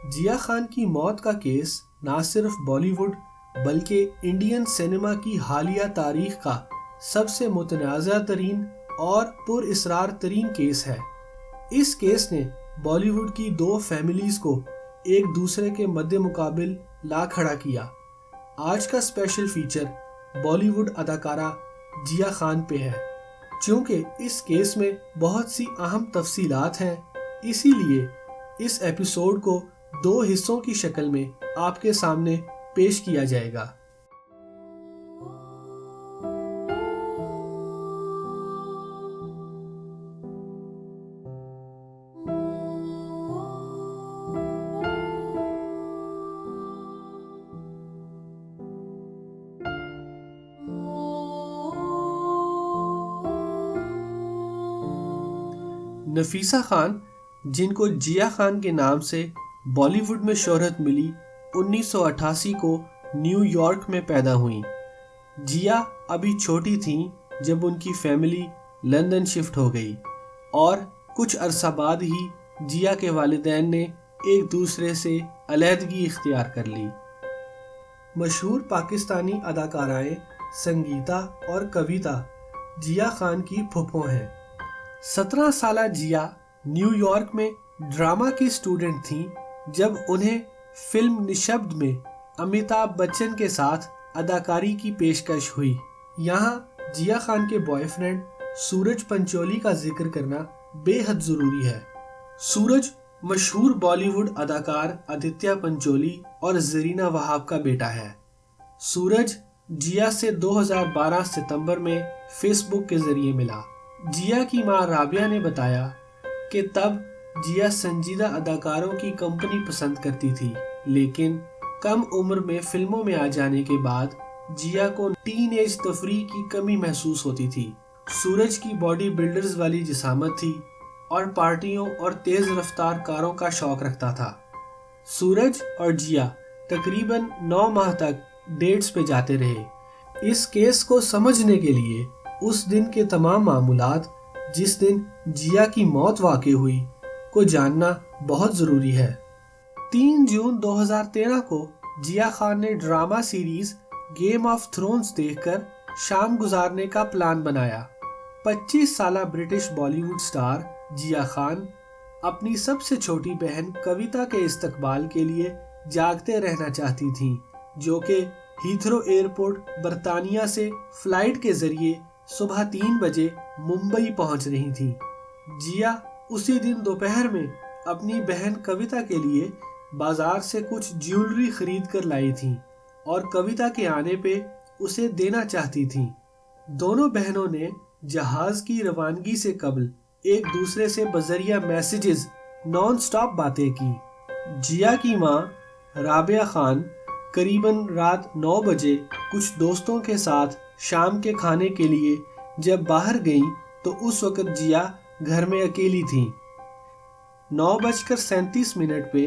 جیا خان کی موت کا کیس نہ صرف بالی ووڈ بلکہ انڈین سینما کی حالیہ تاریخ کا سب سے متنازع ترین اور پر اسرار ترین کیس ہے۔ اس کیس نے بالی ووڈ کی دو فیملیز کو ایک دوسرے کے مد مقابل لا کھڑا کیا۔ آج کا اسپیشل فیچر بالی ووڈ اداکارہ جیا خان پہ ہے۔ چونکہ اس کیس میں بہت سی اہم تفصیلات ہیں، اسی لیے اس ایپیسوڈ کو 2 حصوں کی شکل میں آپ کے سامنے پیش کیا جائے گا۔ نفیسہ خان، جن کو جیا خان کے نام سے بالی ووڈ میں شہرت ملی، 1988 کو نیو یارک میں پیدا ہوئیں۔ جیا ابھی چھوٹی تھیں جب ان کی فیملی لندن شفٹ ہو گئی اور کچھ عرصہ بعد ہی جیا کے والدین نے ایک دوسرے سے علیحدگی اختیار کر لی۔ مشہور پاکستانی اداکارائیں سنگیتا اور کویتا جیا خان کی پھوپھو ہیں۔ 17 سالہ جیا نیو یارک میں ڈرامہ کی اسٹوڈنٹ تھیں جب انہیں فلم نشبد میں امیتابھ بچن کے ساتھ اداکاری کی پیشکش ہوئی۔ یہاں جیا خان کے بوائے فرینڈ سورج پنچولی کا ذکر کرنا بے حد ضروری ہے۔ سورج مشہور بالی ووڈ اداکار آدتیہ پنچولی اور زرینہ وہاب کا بیٹا ہے۔ سورج جیا سے 2012 ستمبر میں فیس بک کے ذریعے ملا۔ جیا کی ماں رابعہ نے بتایا کہ تب جیا سنجیدہ اداکاروں کی کمپنی پسند کرتی تھی، لیکن کم عمر میں فلموں میں آ جانے کے بعد جیا کو ٹین ایج تفریح کی کمی محسوس ہوتی تھی۔ سورج کی باڈی بلڈرز والی جسامت تھی اور پارٹیوں اور تیز رفتار کاروں کا شوق رکھتا تھا۔ سورج اور جیا تقریباً 9 ماہ تک ڈیٹس پہ جاتے رہے۔ اس کیس کو سمجھنے کے لیے اس دن کے تمام معمولات، جس دن جیا کی موت واقع ہوئی، کو جاننا بہت ضروری ہے۔ 3 جون 2013 کو جیا خان نے drama series game of Thrones دیکھ کر شام گزارنے کا پلان بنایا۔ 25 سالہ برٹش بالی ووڈ سٹار جیا خان اپنی سب سے چھوٹی بہن کویتا کے استقبال کے لیے جاگتے رہنا چاہتی تھیں، جو کہ ہیتھرو ایئرپورٹ برطانیہ سے فلائٹ کے ذریعے صبح 3 بجے ممبئی پہنچ رہی تھیں۔ جیا اسی دن دوپہر میں اپنی بہن کویتا کے لیے بازار سے کچھ جیولری خرید کر لائی تھیں اور کویتا کے آنے پہ اسے دینا چاہتی تھیں۔ دونوں بہنوں نے جہاز کی روانگی سے قبل ایک دوسرے سے بذریعہ میسیجز نان سٹاپ باتیں کی۔ جیا کی ماں رابعہ خان قریباً رات 9 بجے کچھ دوستوں کے ساتھ شام کے کھانے کے لیے جب باہر گئیں تو اس وقت جیا گھر میں اکیلی تھیں۔ 9:37 پہ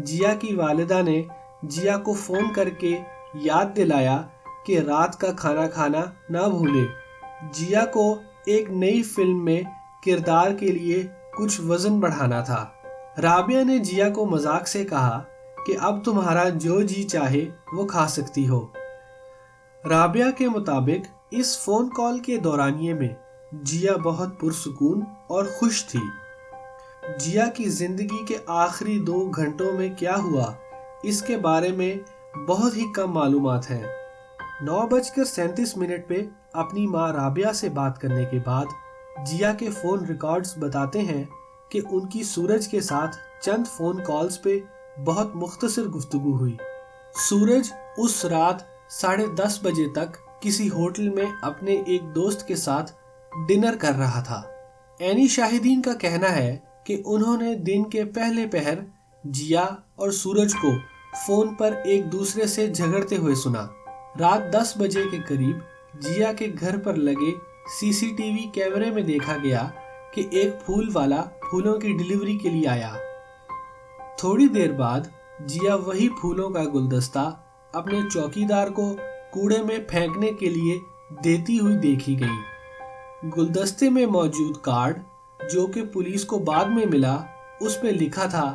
جیا کی والدہ نے جیا کو فون کر کے یاد دلایا کہ رات کا کھانا کھانا نہ بھولے۔ جیا کو ایک نئی فلم میں کردار کے لیے کچھ وزن بڑھانا تھا۔ رابعہ نے جیا کو مذاق سے کہا کہ اب تمہارا جو جی چاہے وہ کھا سکتی ہو۔ رابعہ کے مطابق اس فون کال کے دورانیے میں جیا بہت پرسکون اور خوش تھی۔ جیا کی زندگی کے آخری 2 گھنٹوں میں کیا ہوا، اس کے بارے میں بہت ہی کم معلومات ہیں۔ 9:37 پہ اپنی ماں رابعہ سے بات کرنے کے بعد جیا کے فون ریکارڈز بتاتے ہیں کہ ان کی سورج کے ساتھ چند فون کالز پہ بہت مختصر گفتگو ہوئی۔ سورج اس رات 10:30 بجے تک کسی ہوٹل میں اپنے ایک دوست کے ساتھ ڈنر کر رہا تھا۔ عینی شاہدین کا کہنا ہے کہ انہوں نے دن کے پہلے پہر جیا اور سورج کو فون پر ایک دوسرے سے جھگڑتے ہوئے سنا۔ رات 10 بجے کے قریب جیا کے گھر پر لگے CCTV کیمرے میں دیکھا گیا کہ ایک پھول والا پھولوں کی ڈیلیوری کے لیے آیا۔ تھوڑی دیر بعد جیا وہی پھولوں کا گلدستہ اپنے چوکیدار کو کوڑے میں پھینکنے کے لیے دیتی ہوئی دیکھی گئی۔ گلدستے میں موجود کارڈ، جو کہ پولیس کو بعد میں ملا، اس پہ لکھا تھا